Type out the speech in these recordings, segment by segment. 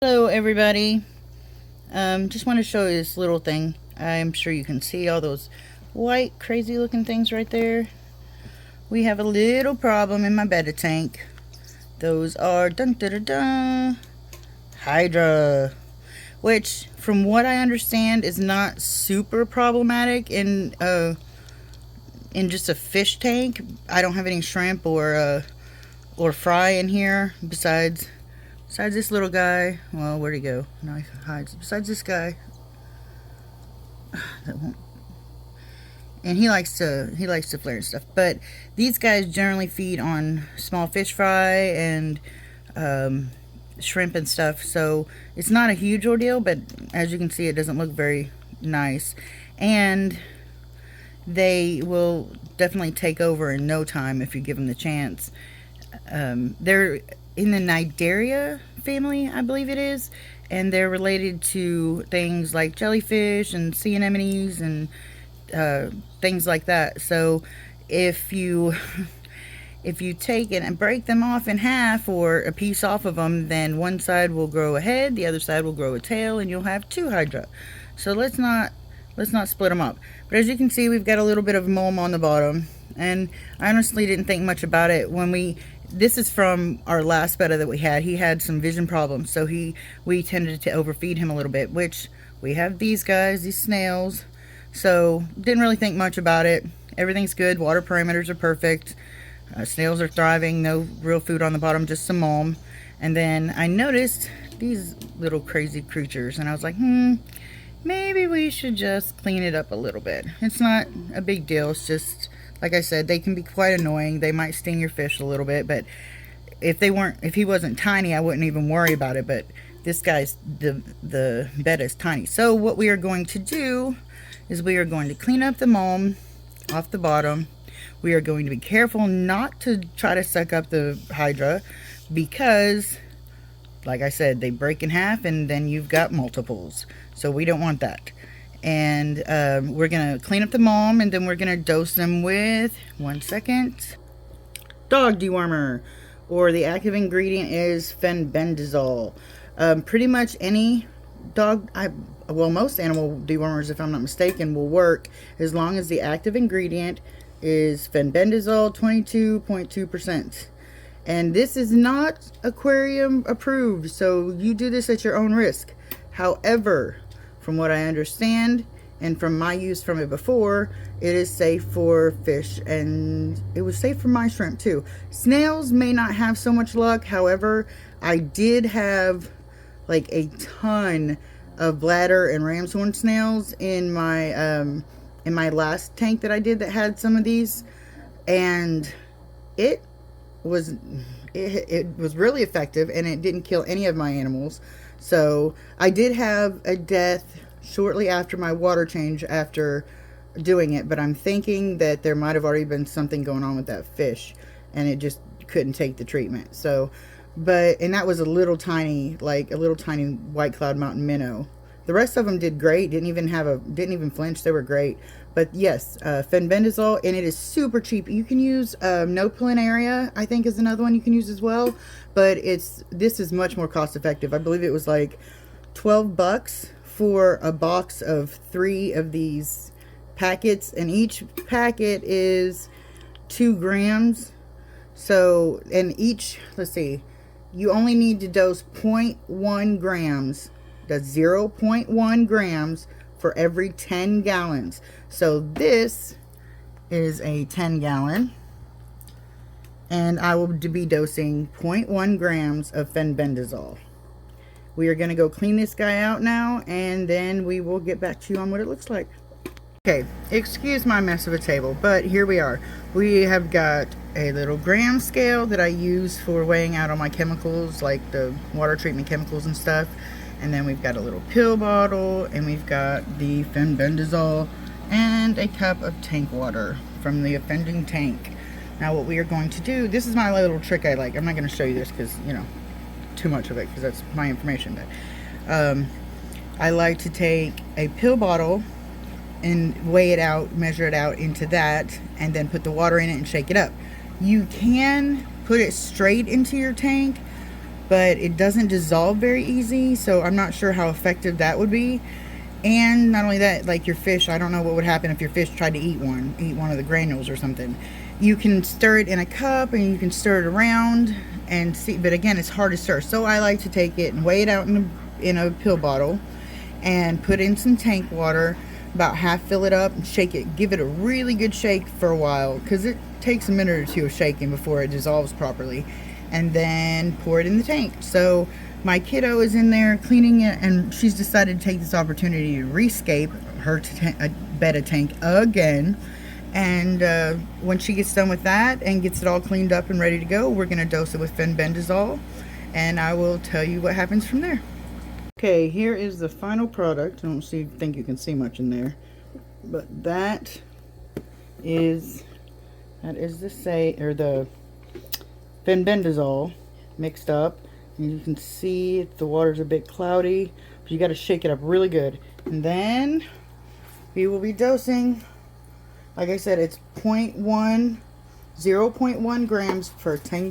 Hello everybody. Just want to show you this little thing. I'm sure you can see all those white crazy looking things right there. We have a little problem in my betta tank. Those are dun dun dun dun Hydra, which from what I understand is not super problematic in just a fish tank. I don't have any shrimp or fry in here besides this little guy. Well, where'd he go? No, he hides. Besides this guy, that won't. And he likes to flare and stuff. But these guys generally feed on small fish fry and shrimp and stuff. So it's not a huge ordeal. But as you can see, it doesn't look very nice. And they will definitely take over in no time if you give them the chance. They're in the Hydra family, I believe it is, and they're related to things like jellyfish and sea anemones and things like that. So if you take it and break them off in half or a piece off of them, then one side will grow a head, the other side will grow a tail, and you'll have two Hydra. So let's not split them up. But as you can see, we've got a little bit of mulm on the bottom, and I honestly didn't think much about it when this is from our last betta that we had. He had some vision problems, so we tended to overfeed him a little bit, which we have these guys, these snails, so didn't really think much about it. Everything's good. Water parameters are perfect. Snails are thriving. No real food on the bottom, just some mulm. And then I noticed these little crazy creatures, and I was like, maybe we should just clean it up a little bit. It's not a big deal. It's just, like I said, they can be quite annoying. They might sting your fish a little bit, but if he wasn't tiny, I wouldn't even worry about it. But this guy's, the betta is tiny. So what we are going to do is we are going to clean up the mulm off the bottom. We are going to be careful not to try to suck up the Hydra because, like I said, they break in half and then you've got multiples. So we don't want that. And we're going to clean up the mulm, and then we're going to dose them with, one second, dog dewormer, or the active ingredient is fenbendazole. Pretty much any dog, most animal dewormers, if I'm not mistaken, will work as long as the active ingredient is fenbendazole 22.2%. And this is not aquarium approved, so you do this at your own risk. However, from what I understand, and from my use from it before, it is safe for fish, and it was safe for my shrimp too. Snails may not have so much luck. However, I did have like a ton of bladder and ram's horn snails in my last tank that I did that had some of these, and it was really effective, and it didn't kill any of my animals. So I did have a death shortly after my water change after doing it, but I'm thinking that there might have already been something going on with that fish and it just couldn't take the treatment. So, and that was a little tiny white cloud mountain minnow. The rest of them did great. Didn't even flinch. They were great. But yes, fenbendazole, and it is super cheap. You can use no planaria, I think, is another one you can use as well. But this is much more cost effective. I believe it was like $12 for a box of 3 of these packets, and each packet is 2 grams. So, and let's see, you only need to dose 0.1 grams. That's 0.1 grams for every 10 gallons. So this is a 10 gallon, and I will be dosing 0.1 grams of fenbendazole. We are going to go clean this guy out now, and then we will get back to you on what it looks like. Okay, excuse my mess of a table, but here we are. We have got a little gram scale that I use for weighing out all my chemicals, like the water treatment chemicals and stuff. And then we've got a little pill bottle, and we've got the fenbendazole, and a cup of tank water from the offending tank. Now what we are going to do, this is my little trick I like. I'm not going to show you this because, too much of it, because that's my information. But I like to take a pill bottle and weigh it out, measure it out into that, and then put the water in it and shake it up. You can put it straight into your tank, but it doesn't dissolve very easy, so I'm not sure how effective that would be. And not only that, like your fish, I don't know what would happen if your fish tried to eat one of the granules or something. You can stir it in a cup and you can stir it around and see, but again, it's hard to stir. So I like to take it and weigh it out in a pill bottle and put in some tank water, about half fill it up and shake it. Give it a really good shake for a while, because it takes a minute or two of shaking before it dissolves properly. And then pour it in the tank. So my kiddo is in there cleaning it, and she's decided to take this opportunity to rescape her betta tank again. And when she gets done with that and gets it all cleaned up and ready to go, we're going to dose it with fenbendazole, and I will tell you what happens from there. Okay, here is the final product. I don't think you can see much in there, but that is the fenbendazole mixed up. And you can see the water's a bit cloudy, but you got to shake it up really good. And then we will be dosing. Like I said, it's 0.1 grams per 10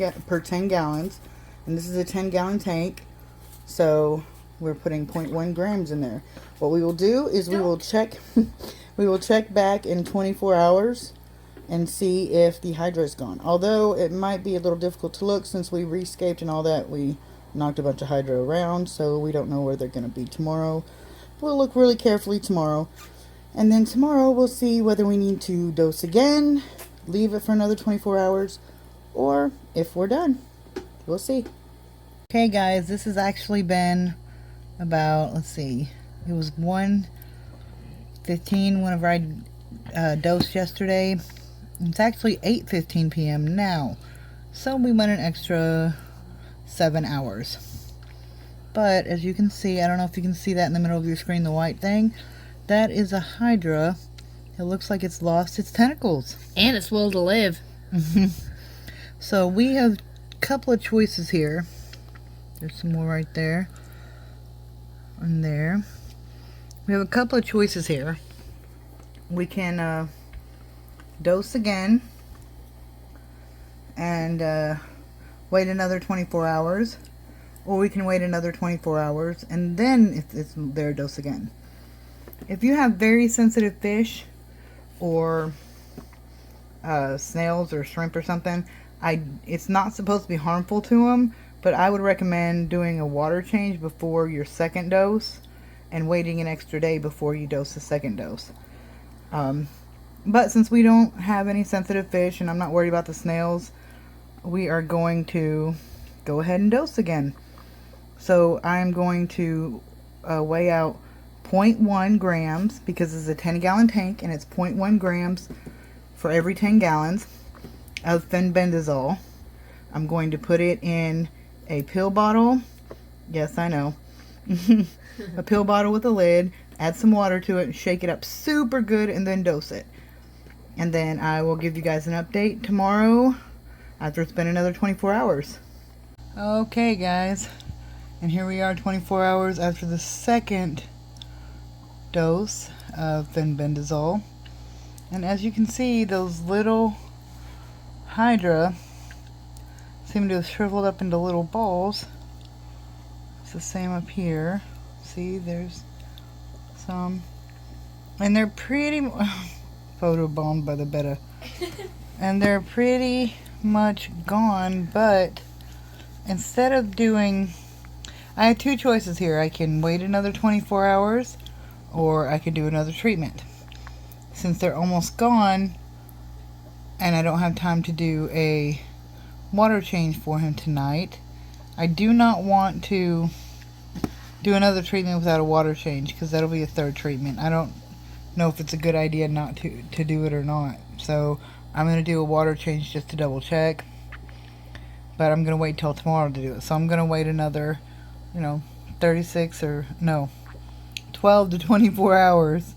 gallons, and this is a 10-gallon tank, so we're putting 0.1 grams in there. What we will do is we will check back in 24 hours and see if the Hydra is gone. Although it might be a little difficult to look since we rescaped and all that. We knocked a bunch of Hydra around, so we don't know where they're going to be tomorrow. We'll look really carefully tomorrow. And then tomorrow we'll see whether we need to dose again, leave it for another 24 hours, or if we're done. We'll see. Okay guys, this has actually been about, let's see, it was 1:15 whenever I dosed yesterday. It's actually 8:15 p.m. now, so we went an extra 7 hours. But as you can see, I don't know if you can see that in the middle of your screen, the white thing, that is a Hydra. It looks like it's lost its tentacles. And its will to live. So we have a couple of choices here. There's some more right there. And there. We have a couple of choices here. We can dose again and wait another 24 hours. Or we can wait another 24 hours and then it's their dose again. If you have very sensitive fish or snails or shrimp or something, it's not supposed to be harmful to them, but I would recommend doing a water change before your second dose and waiting an extra day before you dose the second dose. But since we don't have any sensitive fish and I'm not worried about the snails, we are going to go ahead and dose again. So I'm going to weigh out 0.1 grams, because it's a 10-gallon tank and it's 0.1 grams for every 10 gallons of fenbendazole. I'm going to put it in a pill bottle. Yes, I know. A pill bottle with a lid. Add some water to it, shake it up super good, and then dose it. And then I will give you guys an update tomorrow after it's been another 24 hours. Okay guys, and here we are 24 hours after the second dose of fenbendazole, and as you can see, those little Hydra seem to have shriveled up into little balls. It's the same up here. See, there's some, and they're pretty photobombed by the betta, and they're pretty much gone. But instead of doing, I have two choices here. I can wait another 24 hours or I could do another treatment. Since they're almost gone and I don't have time to do a water change for him tonight, I do not want to do another treatment without a water change, because that'll be a third treatment. I don't know if it's a good idea not to do it or not. So I'm going to do a water change just to double check, but I'm going to wait till tomorrow to do it. So I'm going to wait another 36 or no 12 to 24 hours,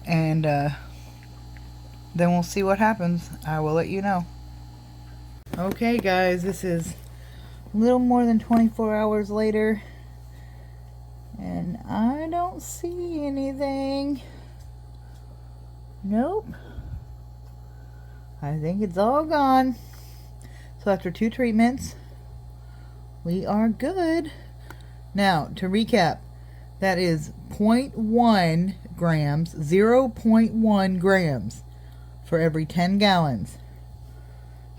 and then we'll see what happens. I will let you know. Okay guys, this is a little more than 24 hours later, and I don't see anything. Nope. I think it's all gone. So after 2 treatments, We are good. Now, to recap, that is 0.1 grams, 0.1 grams for every 10 gallons.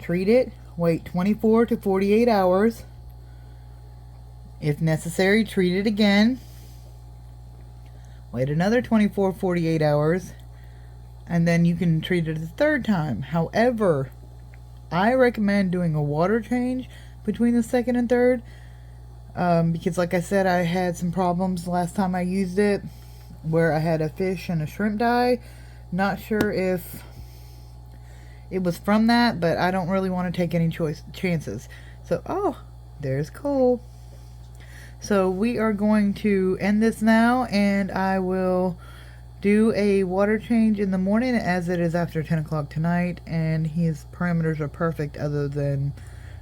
Treat it, wait 24 to 48 hours. If necessary, treat it again. Wait another 24, 48 hours. And then you can treat it a third time. However, I recommend doing a water change between the second and third. Because like I said, I had some problems last time I used it where I had a fish and a shrimp die. Not sure if it was from that, but I don't really want to take any chances. So, oh, there's Cole. So we are going to end this now, and I will do a water change in the morning as it is after 10 o'clock tonight, and his parameters are perfect other than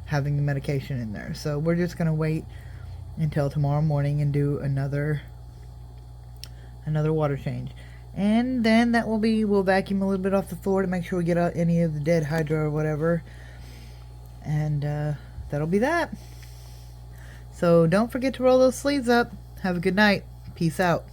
having the medication in there. So we're just going to wait until tomorrow morning and do another water change. And then that will be, we'll vacuum a little bit off the floor to make sure we get out any of the dead Hydra or whatever. And that'll be that. So don't forget to roll those sleeves up. Have a good night. Peace out.